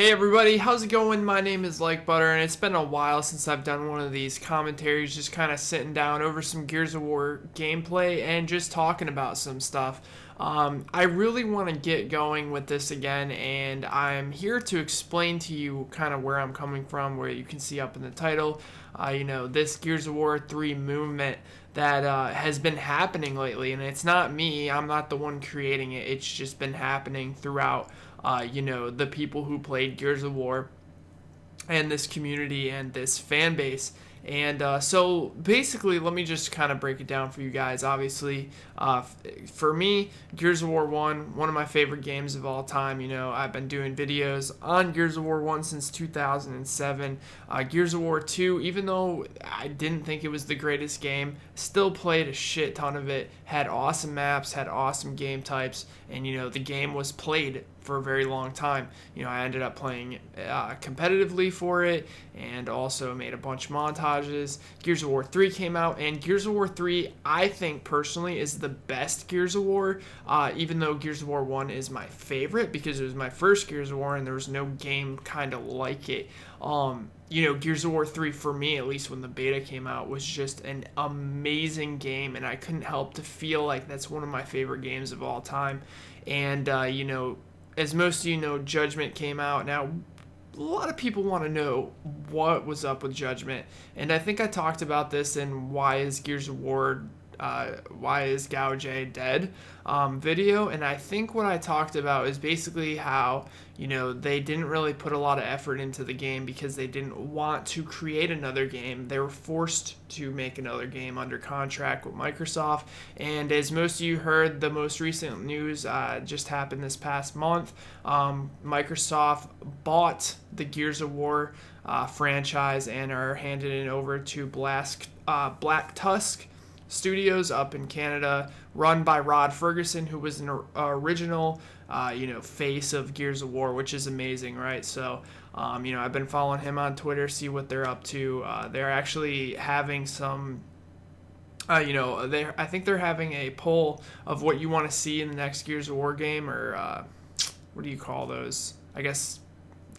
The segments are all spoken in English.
Hey everybody, how's it going? My name is Like Butter, and it's been a while since I've done one of these commentaries, just kind of sitting down over some Gears of War gameplay and just talking about some stuff. I really want to get going with this again, and I'm here to explain to you kind of where I'm coming from, where you can see up in the title, this Gears of War 3 movement that has been happening lately, and it's not me, I'm not the one creating it, it's just been happening throughout the people who played Gears of War and this community and this fan base. And so basically, let me just kind of break it down for you guys. Obviously, for me, Gears of War 1, one of my favorite games of all time. I've been doing videos on Gears of War 1 since 2007. Gears of War 2, even though I didn't think it was the greatest game, still played a shit ton of it. Had awesome maps, had awesome game types, and the game was played for a very long time. I ended up playing competitively for it and also made a bunch of montages. Gears of War 3 came out, and Gears of War 3, I think personally, is the best Gears of War, even though Gears of War 1 is my favorite because it was my first Gears of War and there was no game kind of like it. Gears of War 3, for me, at least when the beta came out, was just an amazing game, and I couldn't help to feel like that's one of my favorite games of all time. And, as most of you know, Judgment came out. Now, a lot of people want to know what was up with Judgment, and I think I talked about this in Why is GoW Dead video, and I think what I talked about is basically how they didn't really put a lot of effort into the game because they didn't want to create another game. They were forced to make another game under contract with Microsoft, and as most of you heard, the most recent news just happened this past month. Microsoft bought the Gears of War franchise and are handing it over to Black Tusk Studios up in Canada, run by Rod Ferguson, who was an original, face of Gears of War, which is amazing, right? So, I've been following him on Twitter, see what they're up to. They're actually having some, I think they're having a poll of what you want to see in the next Gears of War game, or what do you call those? I guess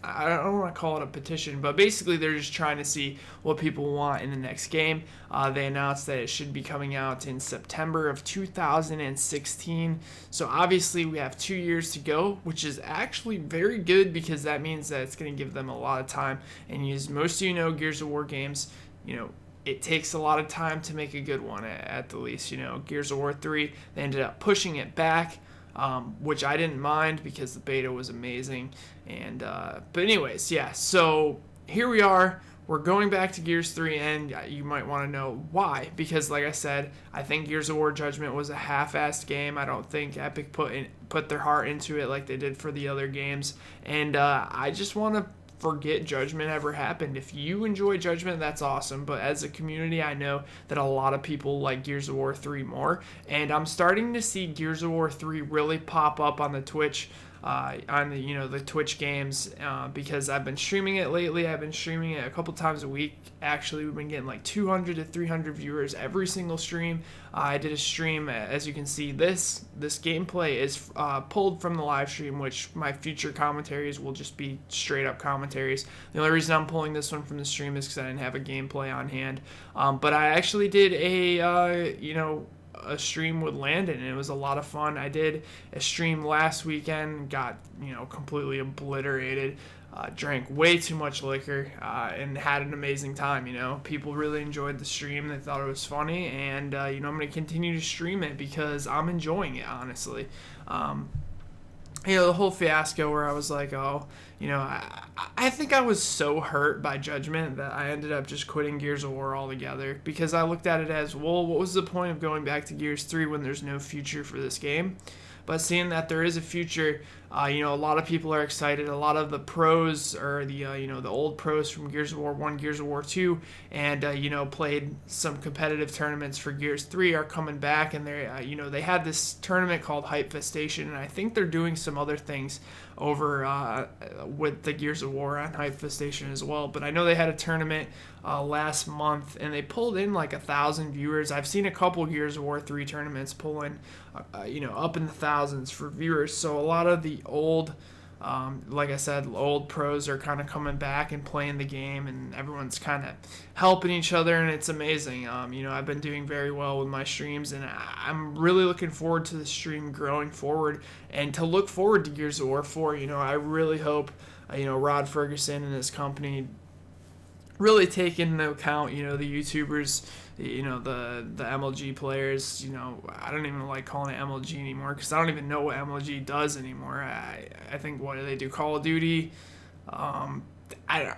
I don't want to call it a petition, but basically they're just trying to see what people want in the next game. They announced that it should be coming out in September of 2016. So obviously we have 2 years to go, which is actually very good because that means that it's going to give them a lot of time. And as most of you know, Gears of War games, it takes a lot of time to make a good one at the least. Gears of War 3, they ended up pushing it back. Which I didn't mind because the beta was amazing. And but anyways, yeah, so here we are. We're going back to Gears 3, and you might want to know why. Because like I said, I think Gears of War Judgment was a half-assed game. I don't think Epic put their heart into it like they did for the other games. And I just want to forget Judgment ever happened. If you enjoy Judgment, that's awesome, but as a community, I know that a lot of people like Gears of War 3 more, and I'm starting to see Gears of War 3 really pop up on the Twitch, on the Twitch games, because I've been streaming it lately. I've been streaming it a couple times a week. Actually, we've been getting like 200 to 300 viewers every single stream. I did a stream, as you can see, this gameplay is pulled from the live stream, which my future commentaries will just be straight up commentaries. The only reason I'm pulling this one from the stream is because I didn't have a gameplay on hand. But I actually did a stream with Landon, and it was a lot of fun. I did a stream last weekend, got completely obliterated, drank way too much liquor, and had an amazing time. People really enjoyed the stream. They thought it was funny, and I'm going to continue to stream it because I'm enjoying it, honestly. The whole fiasco where I was like, I think I was so hurt by Judgment that I ended up just quitting Gears of War altogether because I looked at it as, well, what was the point of going back to Gears 3 when there's no future for this game? But seeing that there is a future, a lot of people are excited. A lot of the pros, or the old pros from Gears of War 1, Gears of War 2, and played some competitive tournaments for Gears 3 are coming back, and they had this tournament called Hype Festation, and I think they're doing some other things over with the Gears of War on Hype Festation as well. But I know they had a tournament last month, and they pulled in like 1,000 viewers. I've seen a couple Gears of War 3 tournaments pull in, up in the thousands for viewers. So a lot of the old Like I said, old pros are kind of coming back and playing the game, and everyone's kind of helping each other, and it's amazing. I've been doing very well with my streams, and I'm really looking forward to the stream growing forward and to look forward to Gears of War 4. I really hope, Rod Ferguson and his company really take into account, the YouTubers, the MLG players. I don't even like calling it MLG anymore because I don't even know what MLG does anymore. I think, what do they do? Call of Duty? I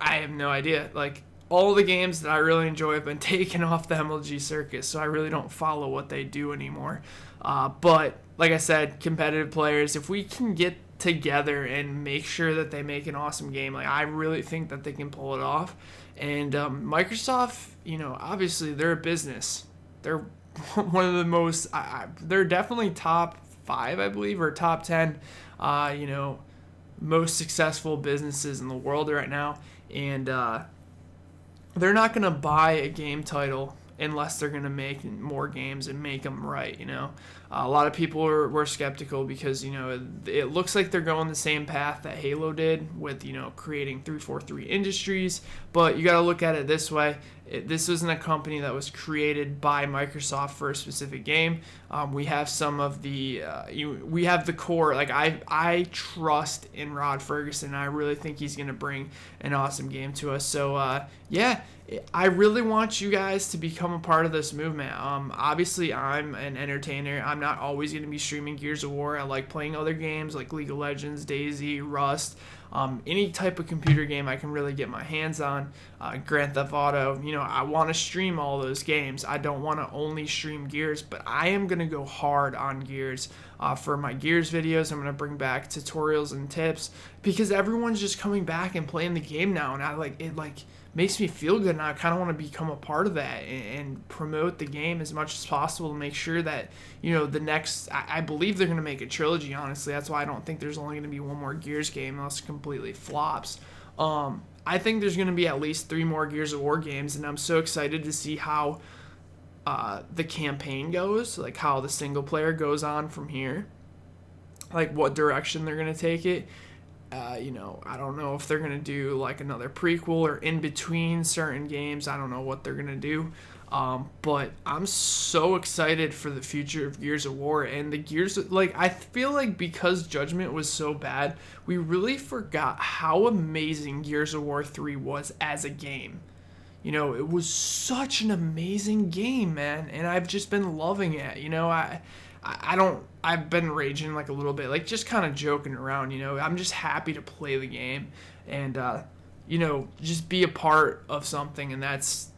have no idea. Like, all the games that I really enjoy have been taken off the MLG circus, so I really don't follow what they do anymore. But like I said, competitive players, if we can get together and make sure that they make an awesome game, like, I really think that they can pull it off. And Microsoft, obviously they're a business. They're one of the most, they're definitely top 5, I believe, or top 10, most successful businesses in the world right now. And they're not going to buy a game title unless they're going to make more games and make them right. A lot of people were skeptical because, it looks like they're going the same path that Halo did with, creating 343 Industries. But you got to look at it this way. This isn't a company that was created by Microsoft for a specific game. We have some of the, we have the core. Like, I trust in Rod Ferguson. I really think he's going to bring an awesome game to us. So, yeah, I really want you guys to become a part of this movement. Obviously, I'm an entertainer. I'm not always going to be streaming Gears of War. I like playing other games like League of Legends, DayZ, Rust. Any type of computer game I can really get my hands on, Grand Theft Auto. I want to stream all those games. I don't want to only stream Gears, but I am going to go hard on Gears. For my Gears videos, I'm going to bring back tutorials and tips because everyone's just coming back and playing the game now, and it makes me feel good, and I kind of want to become a part of that and promote the game as much as possible to make sure that, the next, I believe they're going to make a trilogy, honestly. That's why I don't think there's only going to be one more Gears game unless it completely flops. I think there's going to be at least 3 more Gears of War games, and I'm so excited to see how the campaign goes, like how the single player goes on from here, like what direction they're going to take it. I don't know if they're going to do like another prequel or in between certain games. I don't know what they're going to do. But I'm so excited for the future of Gears of War, and the Gears, I feel like because Judgment was so bad, we really forgot how amazing Gears of War 3 was as a game. It was such an amazing game, man, and I've just been loving it. I've been raging like a little bit, like just kind of joking around, I'm just happy to play the game and, just be a part of something, and that's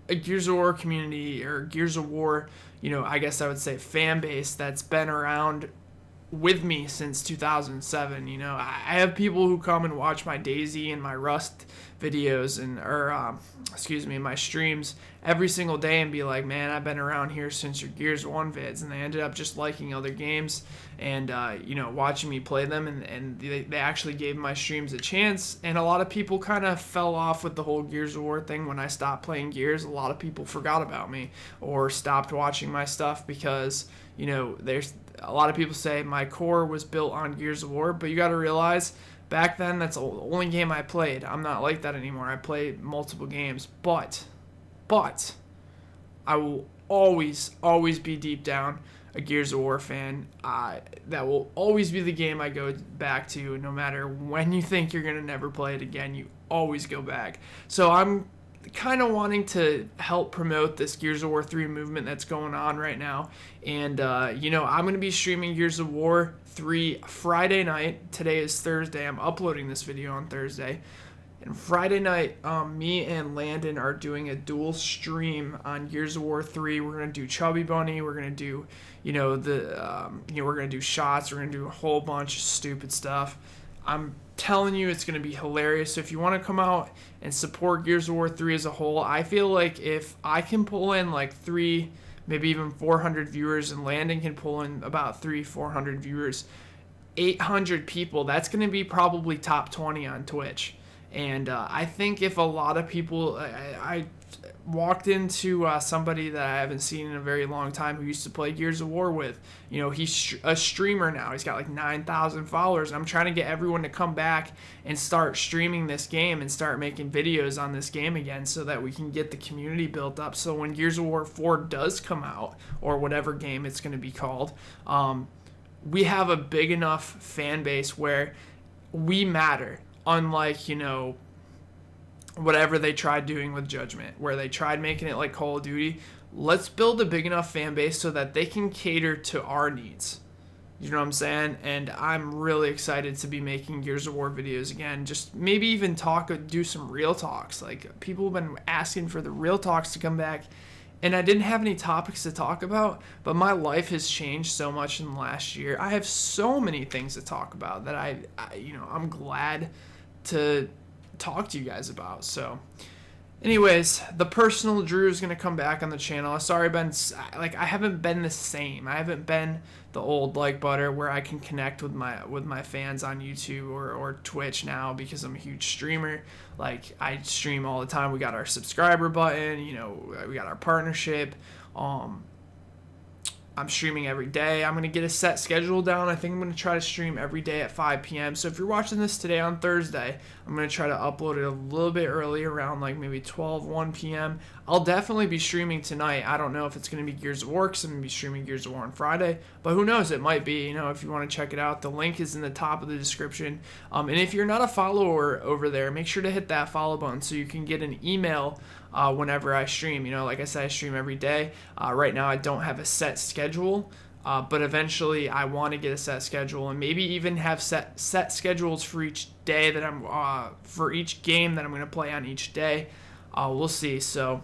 a Gears of War community, or Gears of War, I guess I would say fan base that's been around with me since 2007. I have people who come and watch my DayZ and my Rust videos my streams every single day and be like, man, I've been around here since your Gears 1 vids, and they ended up just liking other games and watching me play them, and they actually gave my streams a chance. And a lot of people kind of fell off with the whole Gears of War thing when I stopped playing Gears. A lot of people forgot about me or stopped watching my stuff because there's a lot of people say my core was built on Gears of War, but you got to realize back then that's the only game I played. I'm not like that anymore. I play multiple games, but I will always be deep down a Gears of War fan. That will always be the game I go back to, no matter when you think you're gonna never play it again. You always go back. So I'm kind of wanting to help promote this Gears of War 3 movement that's going on right now. And, I'm going to be streaming Gears of War 3 Friday night. Today is Thursday. I'm uploading this video on Thursday. And Friday night, me and Landon are doing a dual stream on Gears of War 3. We're going to do Chubby Bunny. We're going to do, we're going to do shots. We're going to do a whole bunch of stupid stuff. I'm telling you, it's going to be hilarious. So if you want to come out and support Gears of War 3 as a whole, I feel like if I can pull in like 3, maybe even 400 viewers, and Landon can pull in about 400 viewers, 800 people, that's going to be probably top 20 on Twitch. And I think if a lot of people, walked into somebody that I haven't seen in a very long time who used to play Gears of War with. You know, he's a streamer now. He's got like 9,000 followers. I'm trying to get everyone to come back and start streaming this game and start making videos on this game again so that we can get the community built up. So when Gears of War 4 does come out, or whatever game it's going to be called, we have a big enough fan base where we matter. Unlike, you know, whatever they tried doing with Judgment, where they tried making it like Call of Duty. Let's build a big enough fan base so that they can cater to our needs. You know what I'm saying? And I'm really excited to be making Gears of War videos again. Just maybe even do some real talks. Like, people have been asking for the real talks to come back, and I didn't have any topics to talk about, but my life has changed so much in the last year. I have so many things to talk about that I'm glad to talk to you guys about. So anyways, the personal Drew is going to come back on the channel. Sorry, I haven't been the same. I haven't been the old like butter where I can connect with my fans on YouTube or Twitch now, because I'm a huge streamer. Like, I stream all the time. We got our subscriber button, you know, we got our partnership. I'm streaming every day. I'm going to get a set schedule down. I think I'm going to try to stream every day at 5 p.m. So if you're watching this today on Thursday, I'm going to try to upload it a little bit early, around like maybe 1 p.m. I'll definitely be streaming tonight. I don't know if it's going to be Gears of War, because I'm going to be streaming Gears of War on Friday. But who knows? It might be. You know, if you want to check it out, the link is in the top of the description. And if you're not a follower over there, make sure to hit that follow button so you can get an email whenever I stream. You know, like I said, I stream every day. Right now I don't have a set schedule, but eventually I want to get a set schedule, and maybe even have set schedules for each day that I'm for each game that I'm going to play on each day. We'll see. So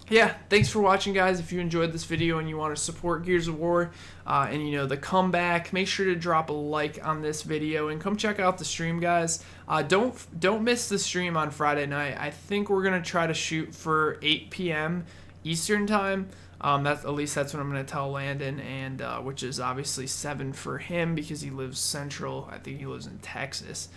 yeah, thanks for watching, guys. If you enjoyed this video and you want to support Gears of War and, you know, the comeback, make sure to drop a like on this video and come check out the stream, guys. Don't miss the stream on Friday night. I think we're gonna try to shoot for 8 p.m. Eastern time. That's what I'm gonna tell Landon, and which is obviously 7 for him because he lives central. I think he lives in Texas.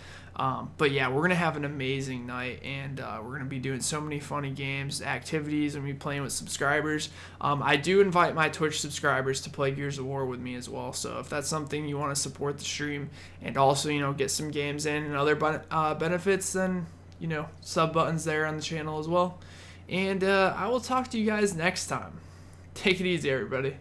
But yeah, we're gonna have an amazing night, and we're gonna be doing so many funny games, activities, and be playing with subscribers. I do invite my Twitch subscribers to play Gears of War with me as well. So if that's something you want to support the stream and also, you know, get some games in and other benefits, then, you know, sub buttons there on the channel as well. And I will talk to you guys next time. Take it easy, everybody.